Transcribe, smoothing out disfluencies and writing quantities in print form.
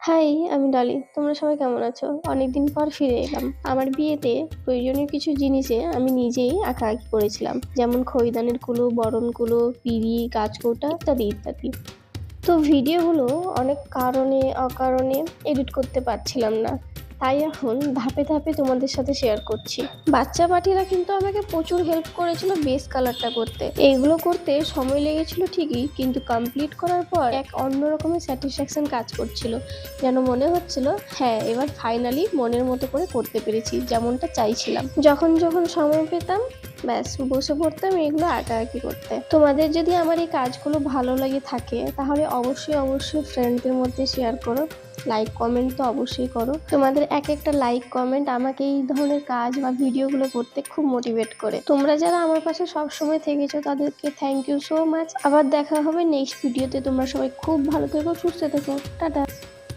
High, আমি ডলি। তোমরা সবাই কেমন আছো? অনেকদিন পর ফিরে এলাম। আমার বিয়েতে প্রয়োজনীয় কিছু জিনিসে আমি নিজেই আঁকাআঁকি করেছিলাম। যেমন খড়িদানের কুলো, বরণ কুলো, পিঁড়ি, গাছকৌটা ইত্যাদি ইত্যাদি। তো ভিডিওগুলো অনেক কারণে অকারণে এডিট করতে পারছিলাম না, তাই এখন ধাপে ধাপে তোমাদের সাথে শেয়ার করছি। বাচ্চা পার্টিরা কিন্তু আমাকে প্রচুর হেল্প করেছিল বেস কালারটা করতে। এইগুলো করতে সময় লেগেছিল ঠিকই, কিন্তু কমপ্লিট করার পর এক অন্য রকমের স্যাটিসফ্যাকশন কাজ করছিল। যেন মনে হচ্ছিল হ্যাঁ, এবার ফাইনালি মনের মতো করে করতে পেরেছি, যেমনটা চাইছিলাম। যখন যখন সময় পেতাম ব্যাস বসে পড়তাম এগুলো আঁকাআঁকি করতে। তোমাদের যদি আমার এই কাজগুলো ভালো লাগে থাকে তাহলে অবশ্যই ফ্রেন্ডদের মধ্যে শেয়ার করো। লাইক কমেন্ট তো অবশ্যই করো। তোমাদের এক একটা লাইক কমেন্ট আমাকে এই ধরনের কাজ বা ভিডিওগুলো করতে খুব মোটিভেট করে। তোমরা যারা আমার পাশে সব সময় থেকেছো তাদেরকে থ্যাংক ইউ সো মাচ। আবার দেখা হবে নেক্সট ভিডিওতে। তোমরা সবাই খুব ভালো থেকো, সুস্থ থেকো। টাটা।